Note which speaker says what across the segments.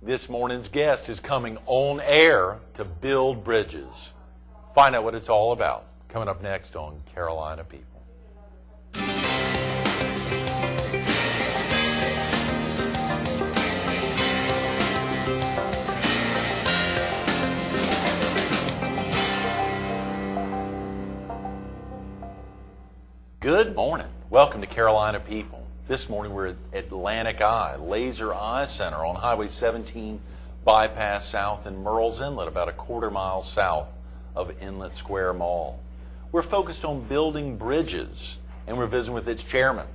Speaker 1: This morning's guest is coming on air to build bridges. Find out what it's all about. Coming up next on Carolina People. Good morning. Welcome to Carolina People. This morning we're at Atlantic Eye, Laser Eye Center on Highway 17 Bypass South in Murrells Inlet, about a quarter mile south of Inlet Square Mall. We're focused on building bridges, and we're visiting with its chairman,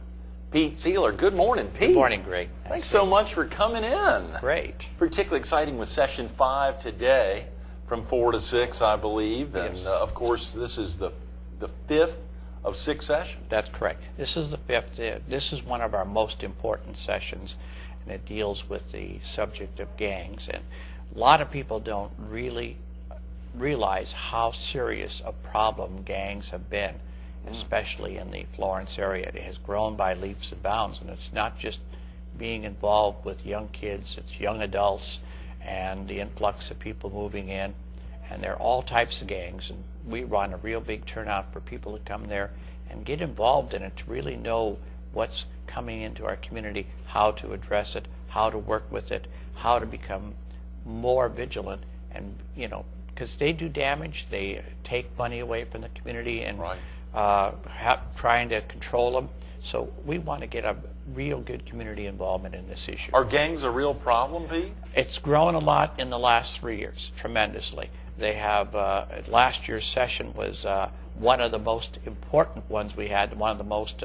Speaker 1: Pete Sieler. Good morning, Pete.
Speaker 2: Good morning, Greg.
Speaker 1: Thanks so much for coming in.
Speaker 2: Great.
Speaker 1: Particularly exciting with Session 5 today from 4 to 6, I believe.
Speaker 2: Yes.
Speaker 1: And, of course, this is the fifth of 6 sessions.
Speaker 2: That's correct. This is the fifth. This is one of our most important sessions, and it deals with the subject of gangs. And a lot of people don't really realize how serious a problem gangs have been, especially in the Florence area. It has grown by leaps and bounds, and it's not just being involved with young kids, it's young adults and the influx of people moving in. And there are all types of gangs, and we run a real big turnout for people to come there and get involved in it to really know what's coming into our community, how to address it, how to work with it, how to become more vigilant. And, you know, because they do damage, they take money away from the community and trying to control them. So we want to get a real good community involvement in this issue.
Speaker 1: Are gangs a real problem, Pete?
Speaker 2: It's grown a lot in the last 3 years, tremendously. They have, last year's session was one of the most important ones we had, one of the most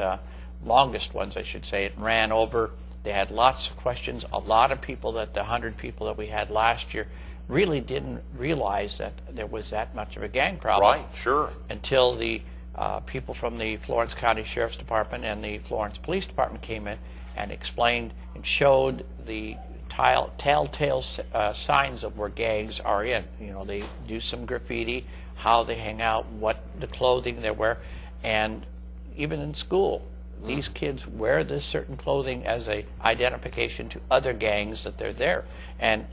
Speaker 2: longest ones, I should say. It ran over. They had lots of questions. A lot of people, the 100 people that we had last year, really didn't realize that there was that much of a gang problem.
Speaker 1: Right, sure.
Speaker 2: Until the people from the Florence County Sheriff's Department and the Florence Police Department came in and explained and showed the telltale signs of where gangs are in. You know, they do some graffiti, how they hang out, what the clothing they wear, and even in school, these kids wear this certain clothing as a identification to other gangs that they're there. And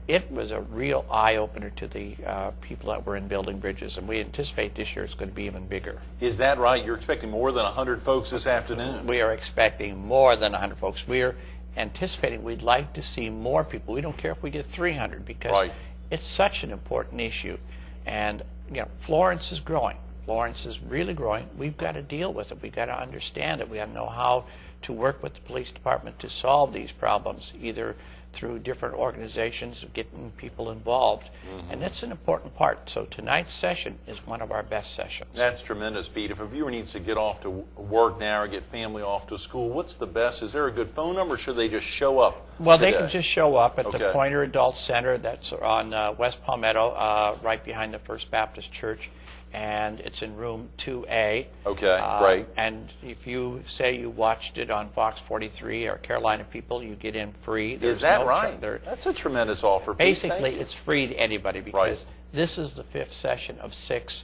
Speaker 2: it was a real eye-opener to the people that were in building bridges, and we anticipate this year it's going to be even bigger.
Speaker 1: Is that right? You're expecting more than 100 folks this afternoon?
Speaker 2: We are expecting more than 100 folks. We are anticipating we'd like to see more people. We don't care if we get 300 because it's such an important issue. And, you know, Florence is growing. Florence is really growing. We've got to deal with it. We've got to understand it. We got to know how to work with the police department to solve these problems, either through different organizations, getting people involved. And that's an important part. So tonight's session is one of our best sessions.
Speaker 1: That's tremendous, Pete. If a viewer needs to get off to work now or get family off to school, what's the best? Is there a good phone number, or should they just show up
Speaker 2: Well,
Speaker 1: today?
Speaker 2: they can just show up at the Pointer Adult Center. That's on West Palmetto, right behind the First Baptist Church. And it's in room 2A.
Speaker 1: Okay, great.
Speaker 2: And if you say you watched it on Fox 43 or Carolina People, you get in free.
Speaker 1: Is that right? That's a tremendous offer, Pete.
Speaker 2: Basically, it's free to anybody because this is the fifth session of 6.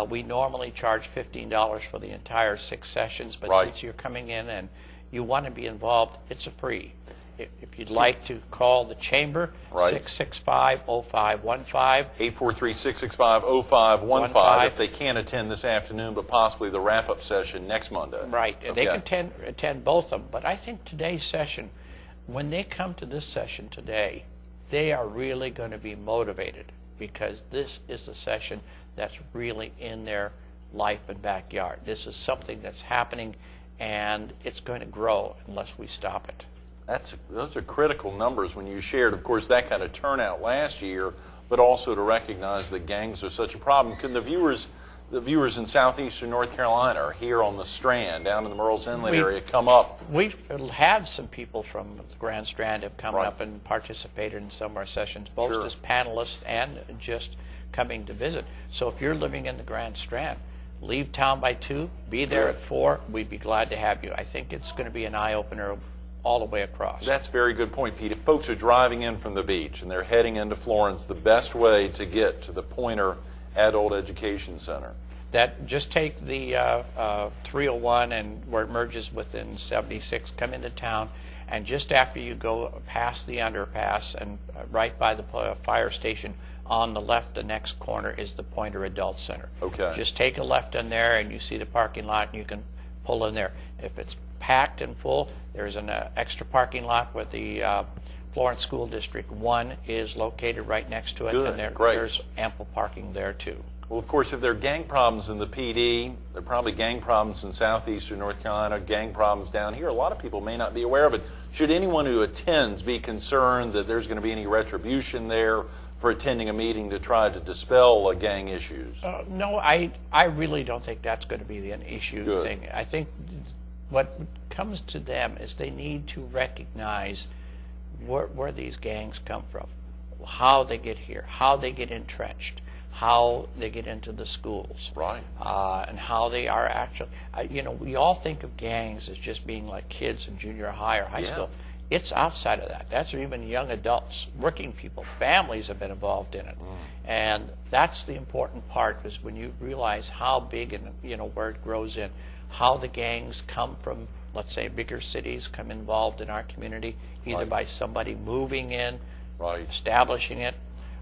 Speaker 2: We normally charge $15 for the entire 6 sessions, but since you're coming in and you want to be involved, it's a free. If you'd like to call the chamber, 665-0515.
Speaker 1: 843-665-0515 if they can't attend this afternoon, but possibly the wrap-up session next Monday.
Speaker 2: Right. They can attend both of them. But I think today's session, when they come to this session today, they are really going to be motivated because this is a session that's really in their life and backyard. This is something that's happening, and it's going to grow unless we stop it.
Speaker 1: Those are critical numbers when you shared, of course, that kind of turnout last year, but also to recognize that gangs are such a problem. Can the viewers in southeastern North Carolina or here on the Strand, down in the Murrells Inlet area, come up?
Speaker 2: We've had some people from the Grand Strand have come up and participated in some of our sessions, both as panelists and just coming to visit. So if you're living in the Grand Strand, leave town by 2, be there at 4. We'd be glad to have you. I think it's going to be an eye-opener all the way across.
Speaker 1: That's a very good point, Pete. If folks are driving in from the beach and they're heading into Florence, the best way to get to the Pointer Adult Education Center?
Speaker 2: That just take the 301 and where it merges within 76, come into town, And just after you go past the underpass and right by the fire station, on the left, the next corner is the Pointer Adult Center.
Speaker 1: Okay.
Speaker 2: Just take a left in there and you see the parking lot and you can pull in there. If it's packed and full, there's an extra parking lot with the Florence School District 1 is located right next to it.
Speaker 1: Good,
Speaker 2: And
Speaker 1: great.
Speaker 2: there's ample parking there too.
Speaker 1: Well, of course, if there are gang problems in the PD, there are probably gang problems in southeastern North Carolina, gang problems down here. A lot of people may not be aware of it. Should anyone who attends be concerned that there's going to be any retribution there for attending a meeting to try to dispel gang issues?
Speaker 2: No, I really don't think that's going to be an issue
Speaker 1: Good.
Speaker 2: thing. I think what comes to them is they need to recognize where these gangs come from, how they get here, how they get entrenched, how they get into the schools,
Speaker 1: Right.
Speaker 2: and how they are actually. We all think of gangs as just being like kids in junior high or high
Speaker 1: Yeah.
Speaker 2: school. It's outside of that. That's even young adults, working people, families have been involved in it, and that's the important part. Is when you realize how big and where it grows in, how the gangs come from. Let's say bigger cities come involved in our community, either
Speaker 1: Right.
Speaker 2: by somebody moving in,
Speaker 1: Right.
Speaker 2: establishing it,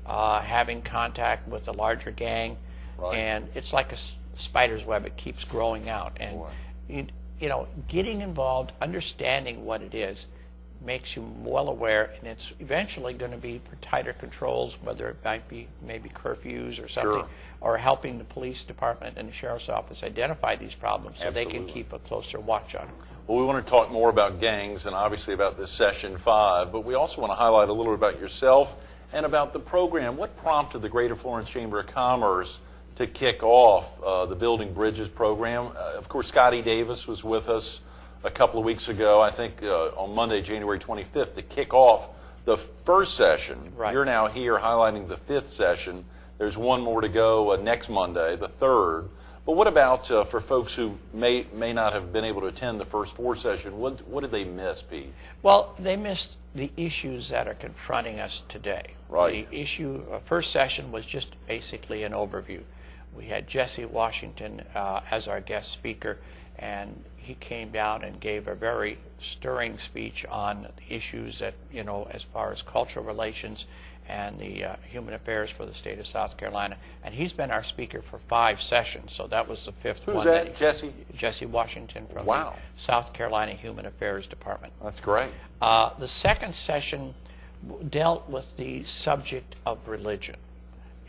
Speaker 2: having contact with a larger gang,
Speaker 1: Right.
Speaker 2: and it's like a spider's web. It keeps growing out, and getting involved, understanding what it is, makes you well aware, and it's eventually going to be for tighter controls, whether it might be maybe curfews or something,
Speaker 1: Sure.
Speaker 2: or helping the police department and the sheriff's office identify these problems so they can
Speaker 1: Absolutely.
Speaker 2: keep a closer watch on them.
Speaker 1: Well, we want to talk more about gangs and obviously about this session 5, but we also want to highlight a little bit about yourself and about the program. What prompted the Greater Florence Chamber of Commerce to kick off the Building Bridges program? Of course, Scotty Davis was with us a couple of weeks ago, I think on Monday, January 25th, to kick off the first session.
Speaker 2: Right.
Speaker 1: You're now here highlighting the 5th session. There's one more to go next Monday, the 3rd. But what about for folks who may not have been able to attend the first 4 sessions? What did they miss, Pete?
Speaker 2: Well, they missed the issues that are confronting us today.
Speaker 1: Right.
Speaker 2: The issue, first session was just basically an overview. We had Jesse Washington as our guest speaker, and he came down and gave a very stirring speech on the issues that, as far as cultural relations and the human affairs for the state of South Carolina. And he's been our speaker for 5 sessions, so that was the 5th
Speaker 1: Who's
Speaker 2: one.
Speaker 1: that, Jesse?
Speaker 2: Jesse Washington from
Speaker 1: Wow.
Speaker 2: the South Carolina Human Affairs Department.
Speaker 1: That's great.
Speaker 2: The second session dealt with the subject of religion.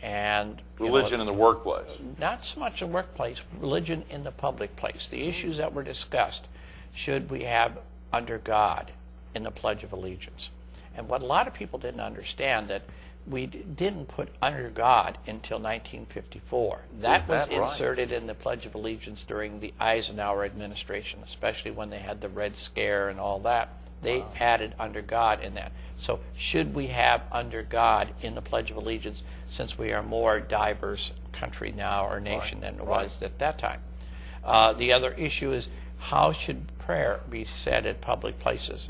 Speaker 2: And
Speaker 1: Religion in the workplace.
Speaker 2: not so much the workplace, religion in the public place. The issues that were discussed, should we have under God in the Pledge of Allegiance? And what a lot of people didn't understand, that we didn't put under God until 1954. That was
Speaker 1: that right?
Speaker 2: inserted in the Pledge of Allegiance during the Eisenhower administration, especially when they had the Red Scare and all that. They added under God in that. So should we have under God in the Pledge of Allegiance, since we are a more diverse country now, or nation, than it was at that time? The other issue is, how should prayer be said at public places?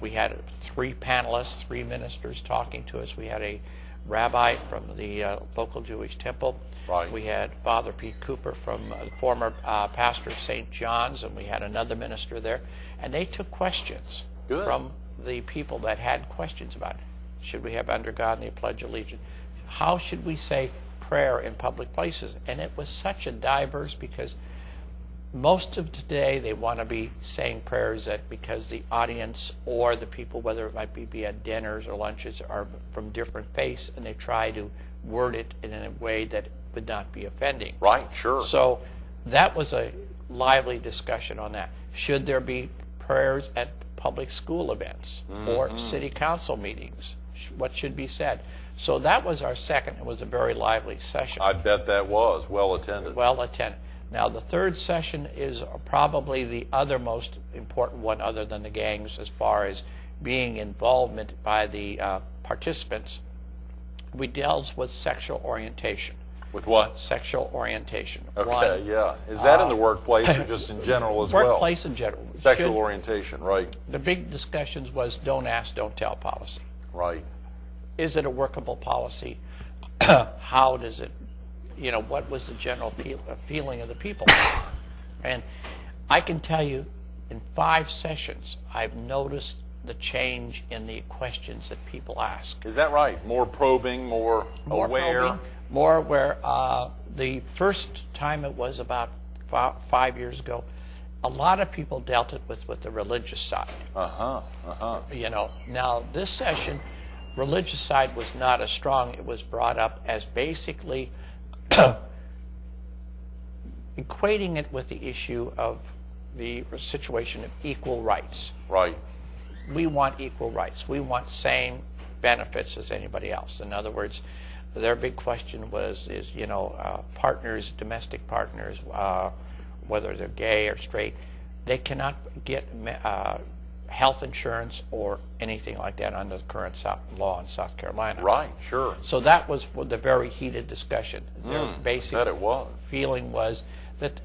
Speaker 2: We had 3 panelists, 3 ministers talking to us. We had a rabbi from the local Jewish temple.
Speaker 1: Right.
Speaker 2: We had Father Pete Cooper from the former pastor of St. John's, and we had another minister there. And they took questions
Speaker 1: Good.
Speaker 2: from the people that had questions about it. Should we have under God in the Pledge of Allegiance? How should we say prayer in public places? And it was such a diverse, because most of today they want to be saying prayers that, because the audience or the people, whether it might be at dinners or lunches, are from different faiths, and they try to word it in a way that would not be offending.
Speaker 1: Right, sure.
Speaker 2: So that was a lively discussion on that. Should there be prayers at public school events or city council meetings? What should be said? So that was our second. It was a very lively session.
Speaker 1: I bet that was well attended.
Speaker 2: Well attended. Now, the third session is probably the other most important one, other than the gangs, as far as being involvement by the participants. We dealt with sexual orientation.
Speaker 1: With what?
Speaker 2: Sexual orientation.
Speaker 1: Okay,
Speaker 2: One,
Speaker 1: yeah. Is that in the workplace or just in general as well?
Speaker 2: workplace in general.
Speaker 1: Sexual orientation, right,
Speaker 2: The big discussions was don't ask, don't tell policy.
Speaker 1: right.
Speaker 2: Is it a workable policy? How does it, what was the general feeling of the people? And I can tell you, in 5 sessions, I've noticed the change in the questions that people ask.
Speaker 1: Is that right? More probing, more aware?
Speaker 2: Probing, more aware. The first time it was about 5 years ago, a lot of people dealt it with the religious side. You know, now this session, religious side was not as strong. It was brought up as basically equating it with the issue of the situation of equal rights.
Speaker 1: Right.
Speaker 2: We want equal rights. We want same benefits as anybody else. In other words, their big question is partners, domestic partners, whether they're gay or straight, they cannot get health insurance or anything like that under the current law in South Carolina.
Speaker 1: Right, sure.
Speaker 2: So that was the very heated discussion. Their basic
Speaker 1: bet it was.
Speaker 2: feeling was that,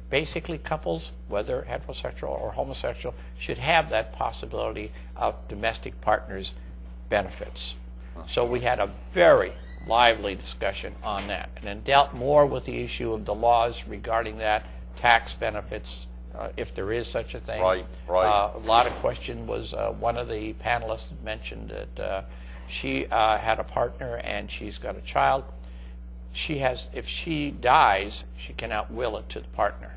Speaker 2: basically couples, whether heterosexual or homosexual, should have that possibility of domestic partners' benefits. So we had a very lively discussion on that, and then dealt more with the issue of the laws regarding that, tax benefits, if there is such a thing.
Speaker 1: Right.
Speaker 2: A lot of question was, one of the panelists mentioned that she had a partner and she's got a child. If she dies, she cannot will it to the partner.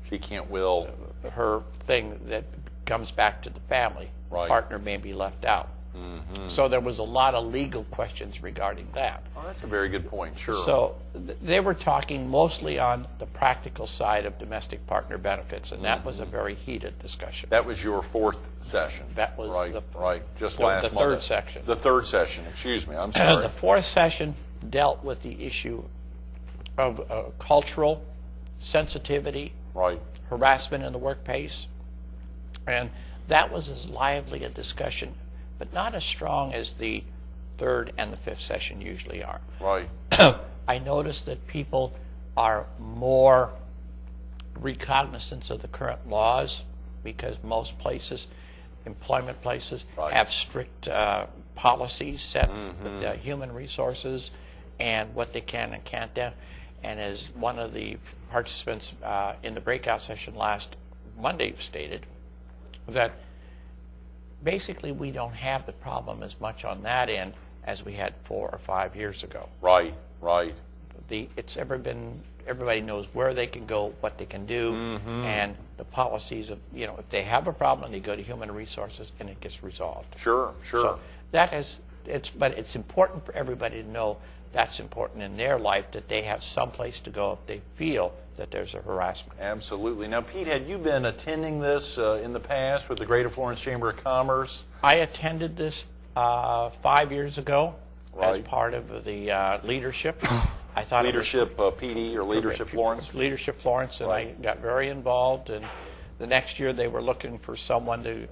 Speaker 1: She can't will
Speaker 2: her thing that comes back to the family.
Speaker 1: Right.
Speaker 2: The partner may be left out. So there was a lot of legal questions regarding that.
Speaker 1: Oh, that's a very good point, sure.
Speaker 2: So they were talking mostly on the practical side of domestic partner benefits, and that was a very heated discussion.
Speaker 1: That was your fourth session.
Speaker 2: That was
Speaker 1: just
Speaker 2: the
Speaker 1: last
Speaker 2: third
Speaker 1: Monday.
Speaker 2: section.
Speaker 1: The third session, excuse me, I'm sorry.
Speaker 2: The fourth session dealt with the issue of cultural sensitivity,
Speaker 1: Right.
Speaker 2: harassment in the workplace, and that was as lively a discussion, but not as strong as the third and the fifth session usually are.
Speaker 1: Right.
Speaker 2: I noticed that people are more recognizant of the current laws because most places, employment places,
Speaker 1: Right.
Speaker 2: have strict policies set with human resources and what they can and can't do. And as one of the participants in the breakout session last Monday stated, that basically we don't have the problem as much on that end as we had 4 or 5 years ago.
Speaker 1: Right.
Speaker 2: Everybody knows where they can go, what they can do, and the policies of, if they have a problem, they go to human resources and it gets resolved.
Speaker 1: Sure.
Speaker 2: So but it's important for everybody to know that's important in their life, that they have some place to go if they feel that there's a harassment.
Speaker 1: Absolutely. Now, Pete, had you been attending this in the past with the Greater Florence Chamber of Commerce?
Speaker 2: I attended this 5 years ago as
Speaker 1: Right.
Speaker 2: part of the leadership. I thought
Speaker 1: Leadership PD or Leadership Florence?
Speaker 2: Leadership Florence, and
Speaker 1: Right.
Speaker 2: I got very involved. And the next year they were looking for someone to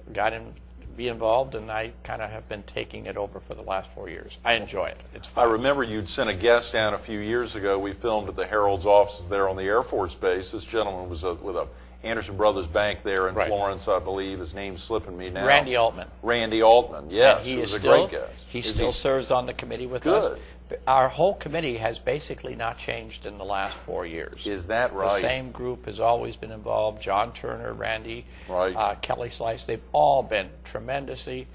Speaker 2: be involved, and I kind of have been taking it over for the last 4 years. I enjoy it. It's
Speaker 1: I
Speaker 2: fun.
Speaker 1: remember you'd sent a guest down a few years ago. We filmed at the Herald's offices there on the Air Force Base. This gentleman was with a Anderson Brothers Bank there in
Speaker 2: Right.
Speaker 1: Florence, I believe. His name's slipping me now.
Speaker 2: Randy Altman.
Speaker 1: Randy Altman, yes.
Speaker 2: And he
Speaker 1: he
Speaker 2: is
Speaker 1: was a
Speaker 2: still,
Speaker 1: great guest.
Speaker 2: He
Speaker 1: Is
Speaker 2: still serves on the committee with us.
Speaker 1: Good.
Speaker 2: Our whole committee has basically not changed in the last 4 years.
Speaker 1: Is that right?
Speaker 2: The same group has always been involved. John Turner, Randy,
Speaker 1: Right.
Speaker 2: Kelly Slice, they've all been tremendously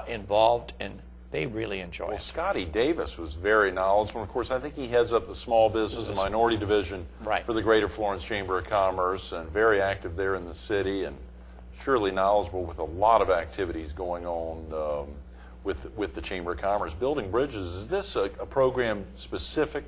Speaker 2: involved, and they really enjoy
Speaker 1: Well,
Speaker 2: it.
Speaker 1: Scotty Davis was very knowledgeable. Of course, I think he heads up the small business and minority division
Speaker 2: Right.
Speaker 1: for the Greater Florence Chamber of Commerce, and very active there in the city, and surely knowledgeable with a lot of activities going on with the Chamber of Commerce. Building bridges, is this a program specific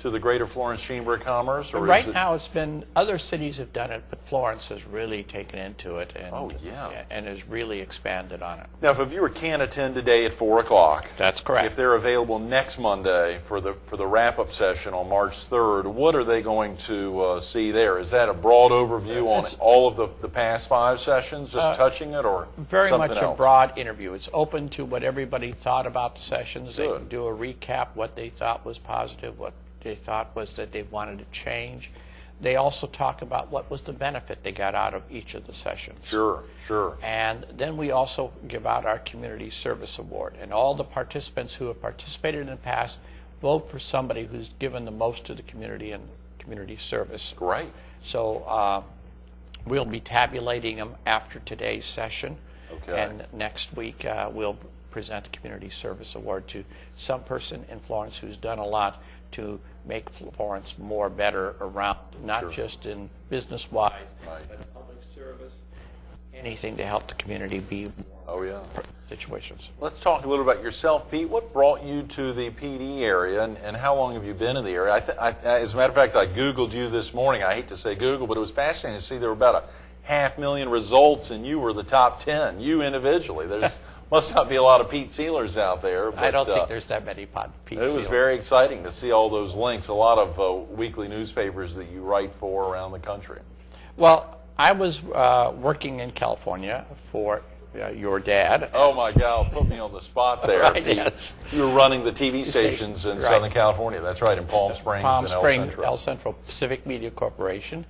Speaker 1: to the Greater Florence Chamber of Commerce? Or
Speaker 2: Right
Speaker 1: is it...
Speaker 2: now, it's been, other cities have done it, but Florence has really taken into it and,
Speaker 1: Oh, yeah.
Speaker 2: and has really expanded on it.
Speaker 1: Now, if a viewer can attend today at 4 o'clock,
Speaker 2: That's correct.
Speaker 1: if they're available next Monday for the wrap-up session on March 3rd, what are they going to see there? Is that a broad overview on all of the past 5 sessions, just touching it, or
Speaker 2: Very
Speaker 1: something
Speaker 2: much
Speaker 1: else?
Speaker 2: a broad interview. It's open to what everybody thought about the sessions. They
Speaker 1: Good.
Speaker 2: can do a recap, what they thought was positive, what they thought was that they wanted to change. They also talk about what was the benefit they got out of each of the sessions.
Speaker 1: Sure.
Speaker 2: And then we also give out our Community Service Award. And all the participants who have participated in the past vote for somebody who's given the most to the community and community service.
Speaker 1: Great.
Speaker 2: So we'll be tabulating them after today's session.
Speaker 1: Okay.
Speaker 2: And next week we'll present a Community Service Award to some person in Florence who's done a lot to make Florence more better around, not
Speaker 1: Sure.
Speaker 2: just in business-wise,
Speaker 1: Right.
Speaker 2: but public service, anything to help the community be
Speaker 1: Oh, yeah.
Speaker 2: situations.
Speaker 1: Let's talk a little about yourself, Pete. What brought you to the PD area, and how long have you been in the area? As a matter of fact, I Googled you this morning. I hate to say Google, but it was fascinating to see there were about 500,000 results, and you were the top 10, you individually. There's must not be a lot of Pete Sielers out there. But,
Speaker 2: I don't think there's that many Pete
Speaker 1: It was
Speaker 2: Sielers.
Speaker 1: very exciting to see all those links, a lot of weekly newspapers that you write for around the country.
Speaker 2: Well, I was working in California for your dad.
Speaker 1: Oh, my God, put me on the spot there,
Speaker 2: Right,
Speaker 1: Pete.
Speaker 2: yes.
Speaker 1: You were running the TV stations in
Speaker 2: Right.
Speaker 1: Southern California. That's right, in Palm Springs and El Centro.
Speaker 2: El Centro Pacific Media Corporation.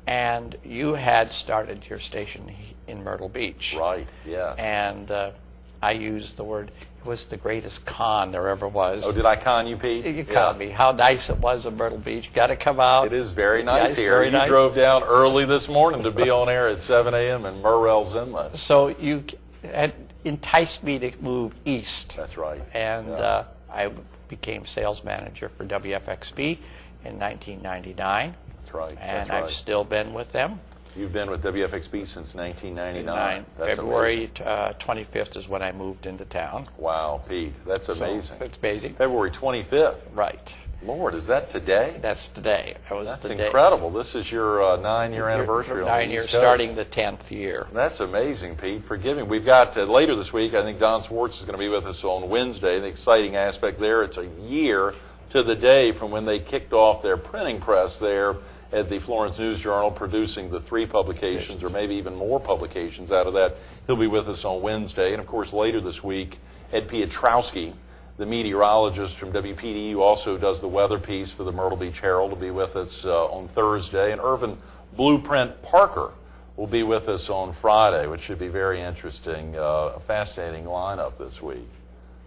Speaker 2: And you had started your station in Myrtle Beach.
Speaker 1: Right, yeah.
Speaker 2: And I used the word, it was the greatest con there ever was.
Speaker 1: Oh, did I con you, Pete?
Speaker 2: You conned me. How nice it was in Myrtle Beach. Got to come out.
Speaker 1: It is very nice
Speaker 2: it's
Speaker 1: here.
Speaker 2: very
Speaker 1: You
Speaker 2: nice.
Speaker 1: drove down early this morning to be on air at 7 a.m. in Murrell's Inlet.
Speaker 2: So you had enticed me to move east.
Speaker 1: That's right.
Speaker 2: And
Speaker 1: Yeah.
Speaker 2: I became sales manager for WFXB in 1999.
Speaker 1: That's right.
Speaker 2: And
Speaker 1: That's right.
Speaker 2: I've still been with them.
Speaker 1: You've been with WFXB since 1999. That's
Speaker 2: February
Speaker 1: amazing.
Speaker 2: 25th is when I moved into town.
Speaker 1: Wow, Pete, that's amazing.
Speaker 2: So it's amazing.
Speaker 1: February 25th.
Speaker 2: Right.
Speaker 1: Lord, is that today?
Speaker 2: That's today.
Speaker 1: That's
Speaker 2: the day.
Speaker 1: incredible. This is your 9-year anniversary. on the
Speaker 2: 9
Speaker 1: East
Speaker 2: years,
Speaker 1: Coast.
Speaker 2: starting the 10th year.
Speaker 1: That's amazing, Pete. Forgive me. We've got later this week, I think Don Swartz is going to be with us on Wednesday. The exciting aspect there, it's a year to the day from when they kicked off their printing press there at the Florence News Journal, producing the 3 publications, or maybe even more publications out of that. He'll be with us on Wednesday. And, of course, later this week, Ed Piotrowski, the meteorologist from WPD, who also does the weather piece for the Myrtle Beach Herald, will be with us on Thursday. And Irvin Blueprint Parker will be with us on Friday, which should be very interesting. A fascinating lineup this week.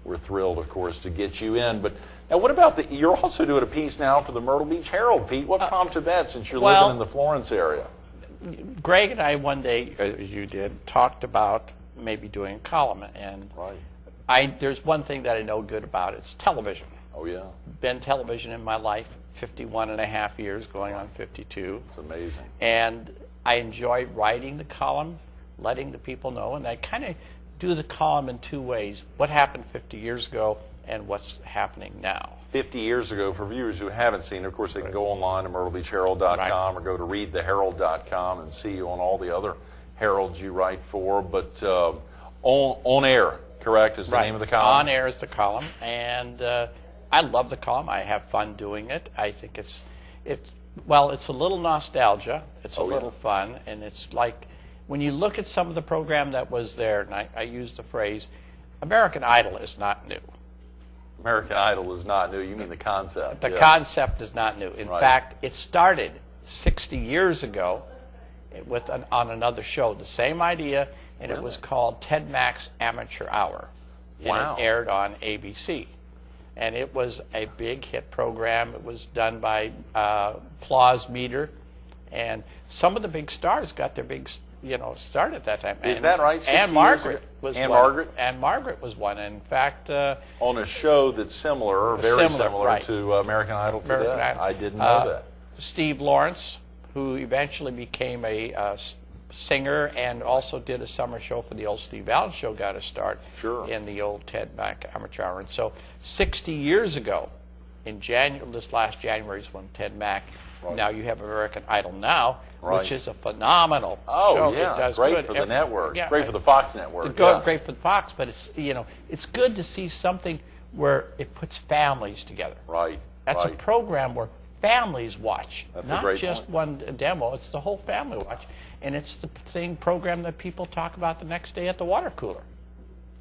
Speaker 1: We're thrilled, of course, to get you in. But now, what about you're also doing a piece now for the Myrtle Beach Herald, Pete. What prompted that, since you're living in the Florence area?
Speaker 2: Greg and I one day, as you did, talked about maybe doing a column. And
Speaker 1: Right.
Speaker 2: there's one thing that I know good about. It's television.
Speaker 1: Oh, yeah.
Speaker 2: Been television in my life, 51 and a half years, going on 52.
Speaker 1: It's amazing.
Speaker 2: And I enjoy writing the column, letting the people know. And I kind of do the column in 2 ways. What happened 50 years ago and what's happening now.
Speaker 1: 50 years ago, for viewers who haven't seen it, of course, they can go online to myrtlebeachherald.com or go to readtheherald.com and see you on all the other heralds you write for. But on air, correct, is the name of the column?
Speaker 2: On air is the column. And I love the column. I have fun doing it. I think it's a little nostalgia. It's a little fun. And it's like, when you look at some of the program that was there, and I use the phrase, American Idol is not new.
Speaker 1: American Idol is not new. You mean the concept.
Speaker 2: The concept is not new. In fact, it started 60 years ago on another show, the same idea, and it was called Ted Mack's Amateur Hour. And it aired on ABC. And it was a big hit program. It was done by Applause Meter. And some of the big stars got their big start at that time.
Speaker 1: Is that right?
Speaker 2: And Margaret was one.
Speaker 1: Margaret?
Speaker 2: And Margaret was one. In fact,
Speaker 1: on a show that's similar, or very similar to American Idol today.
Speaker 2: American Idol.
Speaker 1: I didn't know that.
Speaker 2: Steve Lawrence, who eventually became a singer and also did a summer show for the old Steve Allen Show, got a start in the old Ted Mack Amateur Hour. And so 60 years ago, in this last January is when Ted Mack, now you have American Idol Now, which is a phenomenal show.
Speaker 1: Yeah,
Speaker 2: it does
Speaker 1: great
Speaker 2: good.
Speaker 1: for the network.
Speaker 2: Yeah,
Speaker 1: great for the Fox network.
Speaker 2: Great for the Fox, but it's good to see something where it puts families together.
Speaker 1: Right.
Speaker 2: That's a program where families watch.
Speaker 1: That's
Speaker 2: not
Speaker 1: a great
Speaker 2: just
Speaker 1: point.
Speaker 2: one demo, it's the whole family watch. And it's the same program that people talk about the next day at the water cooler.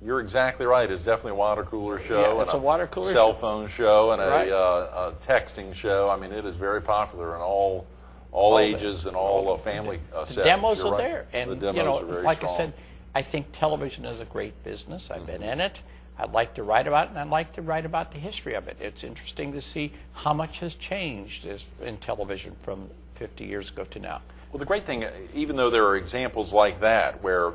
Speaker 1: You're exactly right. It's definitely a water cooler show.
Speaker 2: Yeah, it's
Speaker 1: and
Speaker 2: a water cooler
Speaker 1: cell phone show and
Speaker 2: Right.
Speaker 1: a texting show. I mean, it is very popular in all ages and all family settings.
Speaker 2: The demos
Speaker 1: You're
Speaker 2: are
Speaker 1: right.
Speaker 2: there. And,
Speaker 1: the demos are very
Speaker 2: like
Speaker 1: strong.
Speaker 2: I said, I think television is a great business. I've been in it. I'd like to write about it, and I'd like to write about the history of it. It's interesting to see how much has changed in television from 50 years ago to now.
Speaker 1: Well, the great thing, even though there are examples like that where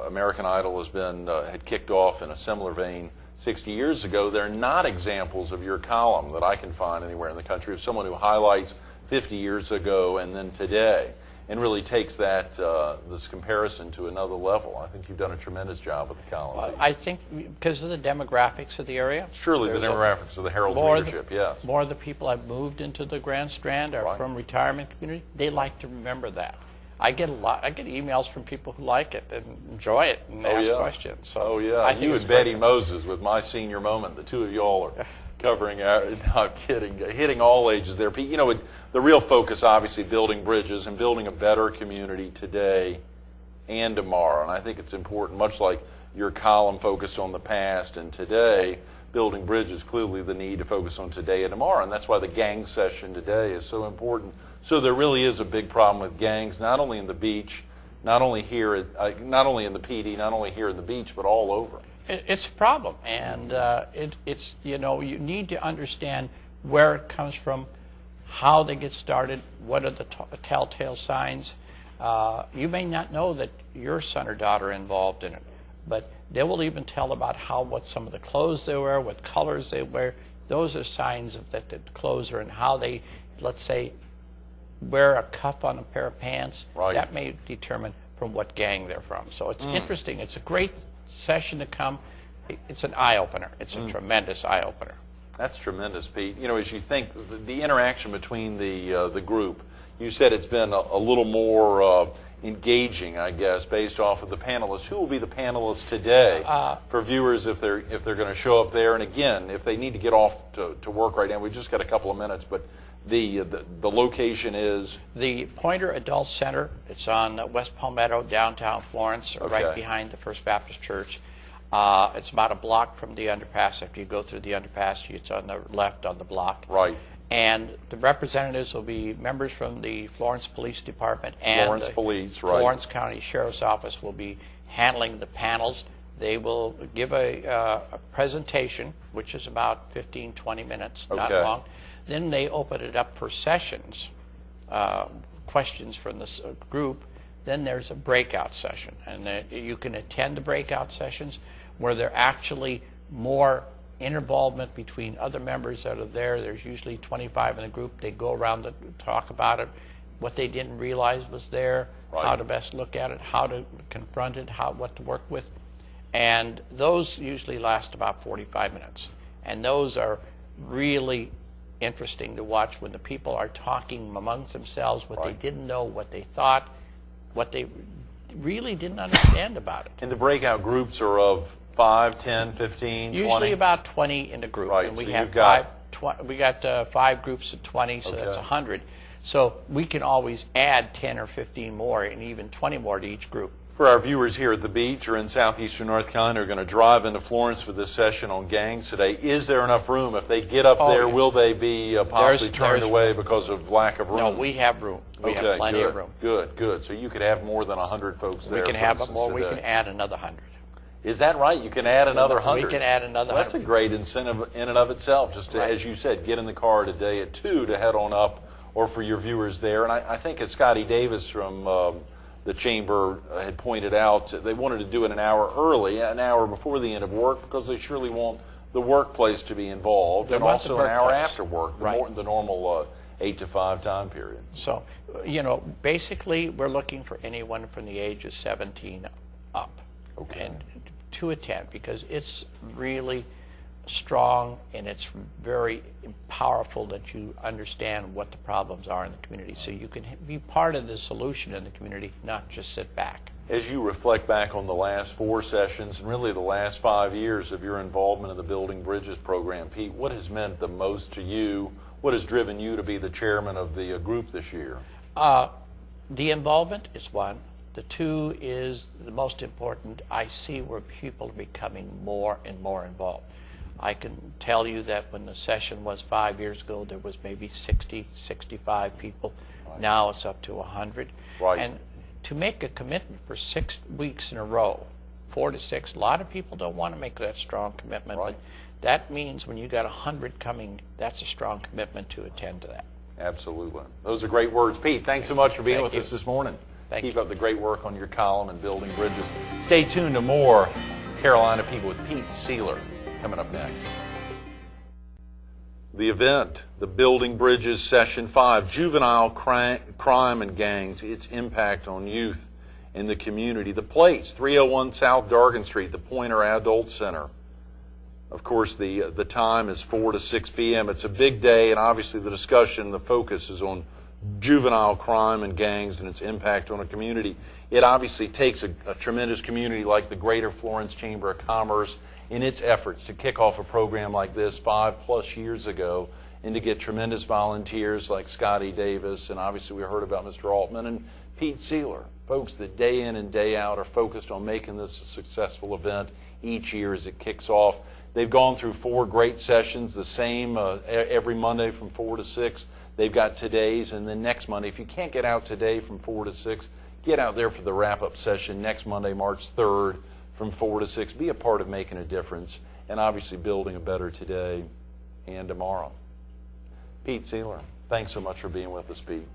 Speaker 1: American Idol has been had kicked off in a similar vein 60 years ago, they're not examples of your column that I can find anywhere in the country of someone who highlights 50 years ago and then today, and really takes that this comparison to another level. I think you've done a tremendous job with the column.
Speaker 2: Well, I think because of the demographics of the area.
Speaker 1: Surely the demographics of the Herald's readership, yes.
Speaker 2: More of the people I've moved into the Grand Strand are from retirement community. They like to remember that. I get emails from people who like it and enjoy it and ask questions. So I think
Speaker 1: you and Betty Moses with My Senior Moment, the two of y'all are covering out. No, I'm kidding. Hitting all ages there. You know, the real focus, obviously, building bridges and building a better community today and tomorrow. And I think it's important, much like your column focused on the past and today, building bridges, clearly the need to focus on today and tomorrow. And that's why the gang session today is so important. So there really is a big problem with gangs, not only in the beach, not only here, not only in the PD, not only here in the beach, but all over.
Speaker 2: It's a problem, and it's you know, you need to understand where it comes from, how they get started, what are the telltale signs. You may not know that your son or daughter are involved in it, but they will even tell about what some of the clothes they wear, what colors they wear. Those are signs of that the clothes are, and how they, let's say, wear a cuff on a pair of pants.
Speaker 1: Right.
Speaker 2: That may determine from what gang they're from. So it's interesting. It's a great session to come. It's an eye-opener. It's a tremendous eye-opener. That's
Speaker 1: tremendous, Pete. You know, as you think, the interaction between the group, you said it's been a little more engaging, I guess, based off of the panelists. Who will be the panelists today for viewers if they're going to show up there? And again, if they need to get off to work right now, we've just got a couple of minutes, but the location is?
Speaker 2: The Pointer Adult Center. It's on West Palmetto, downtown Florence, right behind the First Baptist Church. It's about a block from the underpass. After you go through the underpass, it's on the left on the block.
Speaker 1: Right.
Speaker 2: And the representatives will be members from the Florence Police Department and Florence County Sheriff's Office will be handling the panels. They will give a presentation, which is about 15, 20 minutes, not long. Then they open it up for sessions, questions from this group. Then there's a breakout session, and you can attend the breakout sessions where there actually more involvement between other members that are there. There's usually 25 in a group. They go around to talk about it, what they didn't realize was there, how to best look at it, how to confront it, what to work with. And those usually last about 45 minutes. And those are really interesting to watch when the people are talking amongst themselves, what they didn't know, what they thought, what they really didn't understand about it.
Speaker 1: And the breakout groups are of 5, 10, 15, 20?
Speaker 2: Usually about 20 in a group.
Speaker 1: Right.
Speaker 2: And we
Speaker 1: so
Speaker 2: have we got 5 groups of 20, so that's 100. So we can always add 10 or 15 more and even 20 more to each group.
Speaker 1: For our viewers here at the beach or in southeastern North Carolina who are going to drive into Florence for this session on gangs today, is there enough room? If they get up there, will they be possibly turned away because of lack of room?
Speaker 2: No, we have room. We have plenty of room.
Speaker 1: Good. So you could have more than 100 folks there.
Speaker 2: We can have more. We can add another 100.
Speaker 1: Is that right? You can add another 100?
Speaker 2: We can add another 100.
Speaker 1: That's a great incentive in and of itself, just to, as you said, get in the car today at 2 to head on up, or for your viewers there. And I think as Scotty Davis from the Chamber had pointed out, they wanted to do it an hour early, an hour before the end of work, because they surely want the workplace to be involved, and also an hour after work, the normal 8 to 5 time period.
Speaker 2: So, you know, basically we're looking for anyone from the age of 17 up. And to attend, because it's really strong and it's very powerful that you understand what the problems are in the community, so you can be part of the solution in the community, not just sit back.
Speaker 1: As you reflect back on the last 4 sessions and really the last 5 years of your involvement in the Building Bridges program, Pete, what has meant the most to you? What has driven you to be the chairman of the group this year?
Speaker 2: The involvement is one. The 2 is the most important. I see where people are becoming more and more involved. I can tell you that when the session was 5 years ago, there was maybe 60, 65 people. Now it's up to 100. And to make a commitment for 6 weeks in a row, 4 to 6, a lot of people don't want to make that strong commitment. But that means when you got 100 coming, that's a strong commitment to attend to that.
Speaker 1: Absolutely. Those are great words. Pete, thanks so much for being with us this morning. Keep up the great work on your column and building bridges. Stay tuned to more Carolina People with Pete Sieler coming up next. The event, the Building Bridges Session 5, Juvenile Crime and Gangs, its impact on youth in the community. The place, 301 South Dargan Street, the Pointer Adult Center. Of course, the time is 4 to 6 p.m. It's a big day, and obviously the discussion, the focus is on juvenile crime and gangs and its impact on a community. It obviously takes a tremendous community like the Greater Florence Chamber of Commerce in its efforts to kick off a program like this 5+ years ago, and to get tremendous volunteers like Scotty Davis, and obviously we heard about Mr. Altman and Pete Sieler, folks that day in and day out are focused on making this a successful event each year as it kicks off. They've gone through 4 great sessions, the same every Monday from 4 to 6. They've got today's, and then next Monday, if you can't get out today from 4 to 6, get out there for the wrap-up session next Monday, March 3rd, from 4 to 6. Be a part of making a difference and obviously building a better today and tomorrow. Pete Sieler, thanks so much for being with us, Pete.